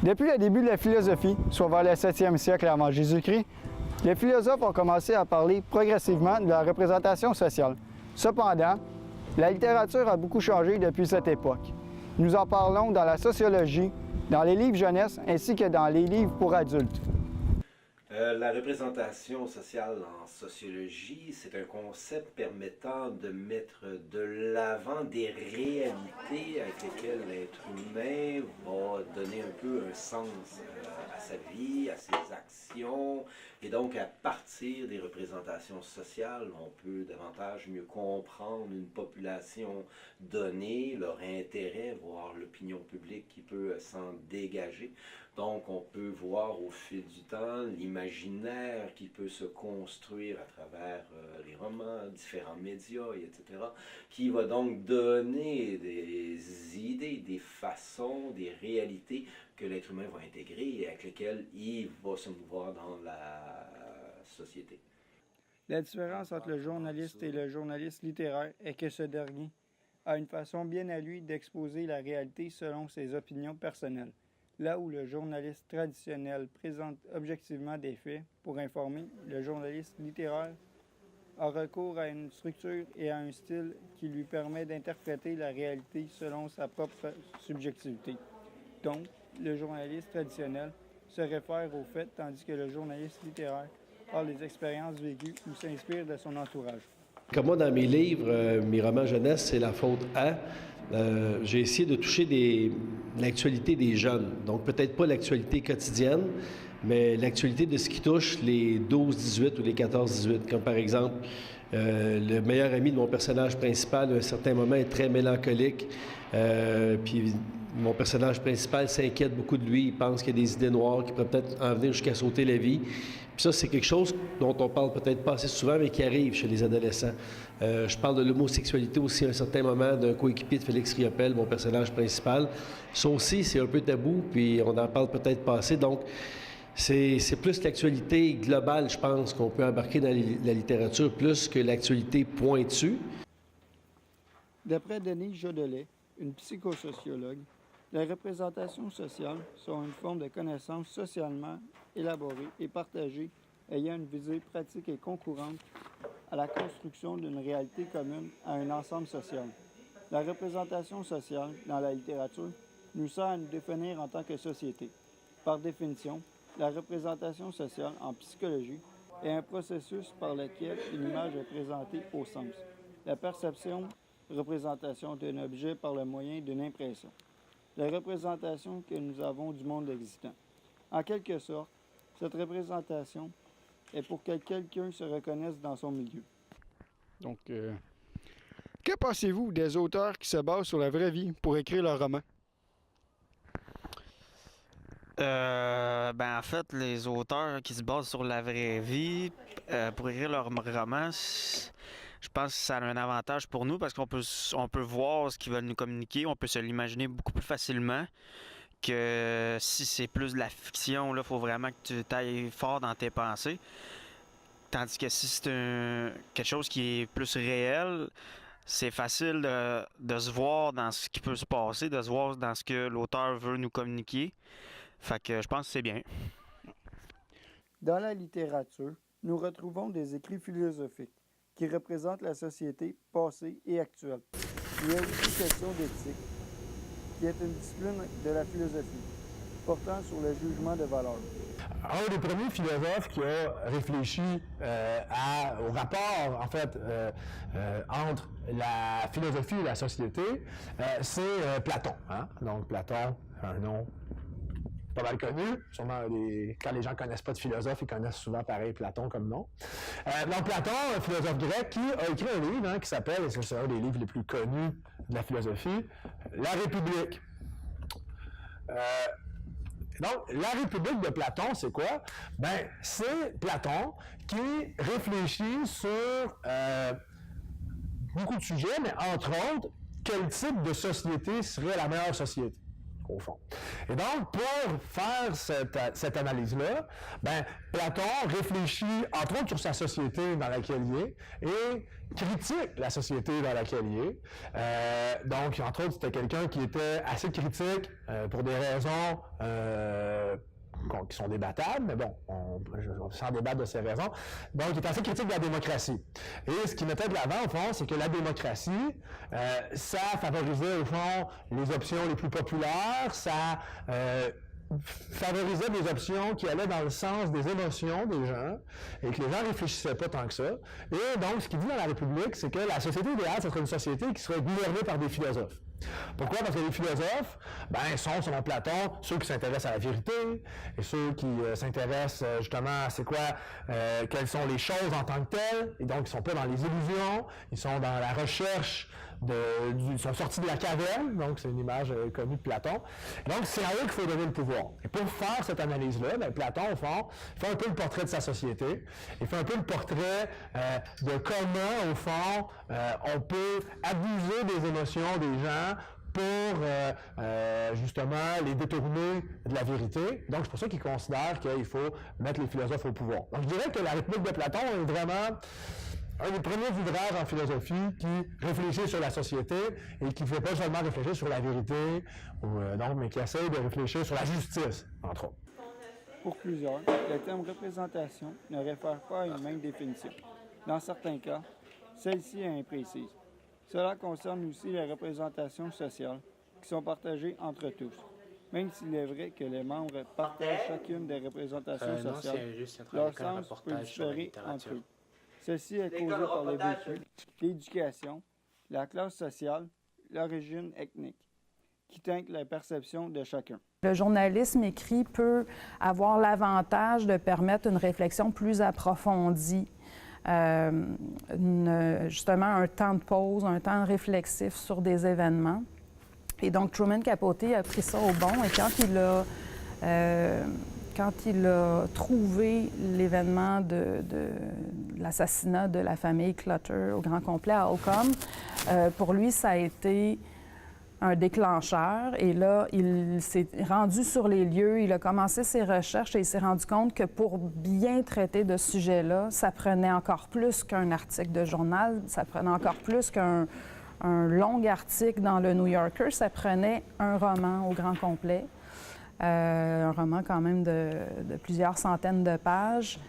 Depuis le début de la philosophie, soit vers le 7e siècle avant Jésus-Christ, les philosophes ont commencé à parler progressivement de la représentation sociale. Cependant, la littérature a beaucoup changé depuis cette époque. Nous en parlons dans la sociologie, dans les livres jeunesse ainsi que dans les livres pour adultes. La représentation sociale en sociologie, c'est un concept permettant de mettre de l'avant des réalités avec lesquelles l'être humain va donner un peu un sens à sa vie, à ses actions. Et donc, à partir des représentations sociales, on peut davantage mieux comprendre une population donnée, leur intérêt, voire l'opinion publique qui peut s'en dégager. Donc, on peut voir au fil du temps l'imaginaire qui peut se construire à travers les romans, différents médias, etc., qui va donc donner des idées, des façons, des réalités que l'être humain va intégrer et avec lesquelles il va se mouvoir dans la société. La différence entre le journaliste et le journaliste littéraire est que ce dernier a une façon bien à lui d'exposer la réalité selon ses opinions personnelles. Là où le journaliste traditionnel présente objectivement des faits pour informer, le journaliste littéraire a recours à une structure et à un style qui lui permet d'interpréter la réalité selon sa propre subjectivité. Donc, le journaliste traditionnel se réfère aux faits, tandis que le journaliste littéraire parle des expériences vécues ou s'inspire de son entourage. Comme moi, dans mes livres, mes romans jeunesse, c'est la faute à. J'ai essayé de toucher l'actualité des jeunes. Donc, peut-être pas l'actualité quotidienne, mais l'actualité de ce qui touche les 12-18 ou les 14-18. Comme par exemple, le meilleur ami de mon personnage principal, à un certain moment, est très mélancolique. Puis mon personnage principal s'inquiète beaucoup de lui. Il pense qu'il y a des idées noires qui pourraient peut-être en venir jusqu'à sauter la vie. Puis ça, c'est quelque chose dont on parle peut-être pas assez souvent, mais qui arrive chez les adolescents. Je parle de l'homosexualité aussi à un certain moment d'un coéquipier de Félix Riopelle, mon personnage principal. Ça aussi, c'est un peu tabou, puis on en parle peut-être pas assez. Donc, c'est plus l'actualité globale, je pense, qu'on peut embarquer dans la littérature, plus que l'actualité pointue. D'après Denise Jodelet, une psychosociologue, les représentations sociales sont une forme de connaissance socialement élaborée et partagée ayant une visée pratique et concourante à la construction d'une réalité commune à un ensemble social. La représentation sociale dans la littérature nous sert à nous définir en tant que société. Par définition, la représentation sociale en psychologie est un processus par lequel une image est présentée au sens. La perception, représentation d'un objet par le moyen d'une impression. La représentation que nous avons du monde existant. En quelque sorte, cette représentation est pour que quelqu'un se reconnaisse dans son milieu. Donc, que pensez-vous des auteurs qui se basent sur la vraie vie pour écrire leur roman? En fait, les auteurs qui se basent sur la vraie vie pour écrire leur roman, je pense que ça a un avantage pour nous parce qu'on peut voir ce qu'ils veulent nous communiquer, on peut se l'imaginer beaucoup plus facilement que si c'est plus de la fiction, il faut vraiment que tu t'ailles fort dans tes pensées. Tandis que si c'est quelque chose qui est plus réel, c'est facile de se voir dans ce qui peut se passer, de se voir dans ce que l'auteur veut nous communiquer. Fait que je pense que c'est bien. Dans la littérature, nous retrouvons des écrits philosophiques qui représentent la société passée et actuelle. Il y a aussi question d'éthique, qui est une discipline de la philosophie, portant sur le jugement de valeur. Un des premiers philosophes qui a réfléchi au rapport, en fait, entre la philosophie et la société, c'est Platon. Hein? Donc, Platon, un nom pas mal connu. Sûrement, quand les gens connaissent pas de philosophe, ils connaissent souvent pareil Platon comme nom. Donc, Platon, un philosophe grec, qui a écrit un livre qui s'appelle, et c'est un des livres les plus connus de la philosophie, La République. Donc, la République de Platon, c'est quoi? C'est Platon qui réfléchit sur beaucoup de sujets, mais entre autres, quel type de société serait la meilleure société, au fond. Et donc, pour faire cette analyse-là, Platon réfléchit entre autres sur sa société dans laquelle il est et critique la société dans laquelle il est. Donc, entre autres, c'était quelqu'un qui était assez critique pour des raisons qui sont débattables, mais bon, sans débattre de ces raisons. Donc, il est assez critique de la démocratie. Et ce qu'il mettait de l'avant, au fond, c'est que la démocratie, ça favorisait, au fond, les options les plus populaires, ça favorisait des options qui allaient dans le sens des émotions des gens et que les gens réfléchissaient pas tant que ça. Et donc, ce qu'il dit dans la République, c'est que la société idéale, ce serait une société qui serait gouvernée par des philosophes. Pourquoi? Parce que les philosophes, sont, selon Platon, ceux qui s'intéressent à la vérité et ceux qui s'intéressent justement à c'est quoi, quelles sont les choses en tant que telles, et donc ils sont pas dans les illusions, ils sont dans la recherche ils sont sortis de la caverne, donc c'est une image connue de Platon. Donc c'est à eux qu'il faut donner le pouvoir. Et pour faire cette analyse-là, Platon, au fond, fait un peu le portrait de sa société, il fait un peu le portrait de comment, au fond, on peut abuser des émotions des gens pour justement les détourner de la vérité. Donc c'est pour ça qu'il considère qu'il faut mettre les philosophes au pouvoir. Donc je dirais que la République de Platon est vraiment un des premiers ouvrages en philosophie qui réfléchit sur la société et qui ne fait pas seulement réfléchir sur la vérité, mais qui essaie de réfléchir sur la justice, entre autres. Pour plusieurs, le terme représentation ne réfère pas à une même définition. Dans certains cas, celle-ci est imprécise. Cela concerne aussi les représentations sociales, qui sont partagées entre tous. Même s'il est vrai que les membres partagent chacune des représentations sociales, leur sens peut différer entre eux. Ceci est causé par le vécu, l'éducation, la classe sociale, l'origine ethnique, qui teinte la perception de chacun. Le journalisme écrit peut avoir l'avantage de permettre une réflexion plus approfondie, justement un temps de pause, un temps réflexif sur des événements. Et donc Truman Capote a pris ça au bon et quand il a trouvé l'événement de l'assassinat de la famille Clutter au grand complet à Holcomb, pour lui, ça a été un déclencheur. Et là, il s'est rendu sur les lieux, il a commencé ses recherches et il s'est rendu compte que pour bien traiter de ce sujet-là, ça prenait encore plus qu'un article de journal, ça prenait encore plus qu'un long article dans le New Yorker, ça prenait un roman au grand complet. Un roman quand même de plusieurs centaines de pages.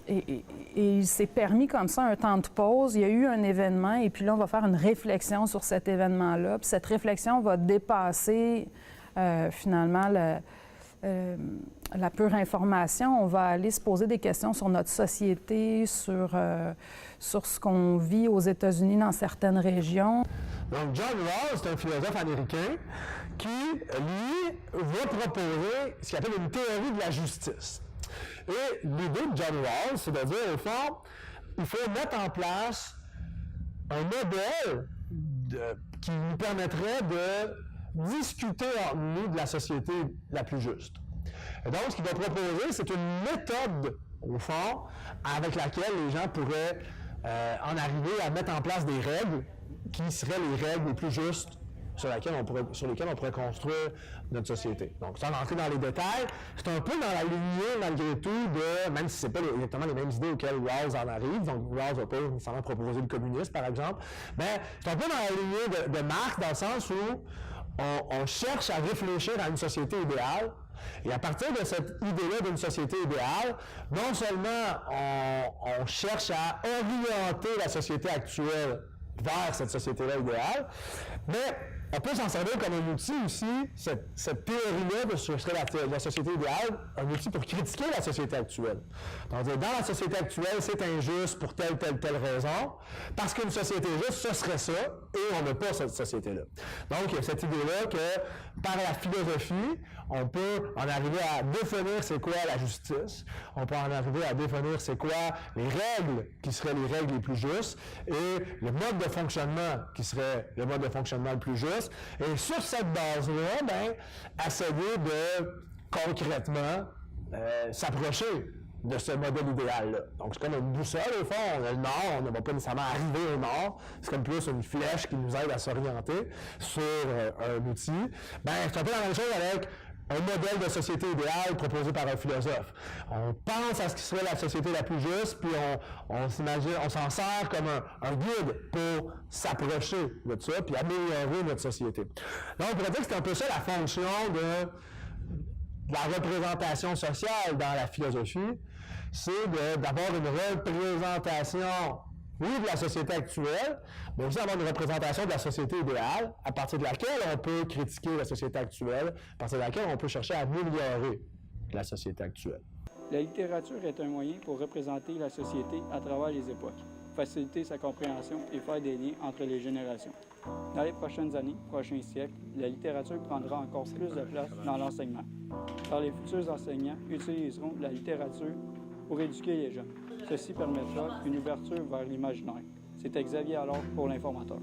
Et il s'est permis comme ça un temps de pause. Il y a eu un événement et puis là, on va faire une réflexion sur cet événement-là. Puis cette réflexion va dépasser finalement la pure information. On va aller se poser des questions sur notre société, sur ce qu'on vit aux États-Unis dans certaines régions. Donc, John Rawls, c'est un philosophe américain qui, lui, va proposer ce qu'il appelle une théorie de la justice. Et l'idée de John Rawls, c'est de dire, au fond, il faut mettre en place un modèle qui nous permettrait de discuter entre nous de la société la plus juste. Et donc, ce qu'il va proposer, c'est une méthode, au fond, avec laquelle les gens pourraient en arriver à mettre en place des règles qui seraient les règles les plus justes sur lesquelles on pourrait construire notre société. Donc, sans entrer dans les détails, c'est un peu dans la lignée, malgré tout, même si ce n'est pas exactement les mêmes idées auxquelles Rawls en arrive, donc Rawls n'a pas nécessairement proposé le communisme, par exemple, mais c'est un peu dans la lignée de Marx, dans le sens où on cherche à réfléchir à une société idéale, et à partir de cette idée-là d'une société idéale, non seulement on cherche à orienter la société actuelle vers cette société-là idéale, mais on peut s'en servir comme un outil aussi, cette théorie-là de ce que serait la société idéale, un outil pour critiquer la société actuelle. Donc, dans la société actuelle, c'est injuste pour telle raison, parce qu'une société juste, ce serait ça, et on n'a pas cette société-là. Donc, il y a cette idée-là que, par la philosophie, on peut en arriver à définir c'est quoi la justice, on peut en arriver à définir c'est quoi les règles qui seraient les règles les plus justes, et le mode de fonctionnement qui serait le mode de fonctionnement le plus juste. Et sur cette base-là, essayer de concrètement s'approcher de ce modèle idéal-là. Donc, c'est comme une boussole, au fond. On a le nord, on ne va pas nécessairement arriver au nord. C'est comme plus une flèche qui nous aide à s'orienter sur un outil. Ben, c'est un peu la même chose avec un modèle de société idéale proposé par un philosophe. On pense à ce qui serait la société la plus juste, puis on s'imagine, on s'en sert comme un guide pour s'approcher de ça, puis améliorer notre société. Donc, on pourrait dire que c'est un peu ça la fonction de la représentation sociale dans la philosophie, c'est d'avoir une représentation, oui, de la société actuelle, mais aussi avoir une représentation de la société idéale, à partir de laquelle on peut critiquer la société actuelle, à partir de laquelle on peut chercher à améliorer la société actuelle. La littérature est un moyen pour représenter la société à travers les époques, faciliter sa compréhension et faire des liens entre les générations. Dans les prochaines années, prochains siècles, la littérature prendra encore plus de place dans l'enseignement, car les futurs enseignants utiliseront la littérature pour éduquer les jeunes. Ceci permettra une ouverture vers l'imaginaire. C'était Xavier Allard pour l'Informateur.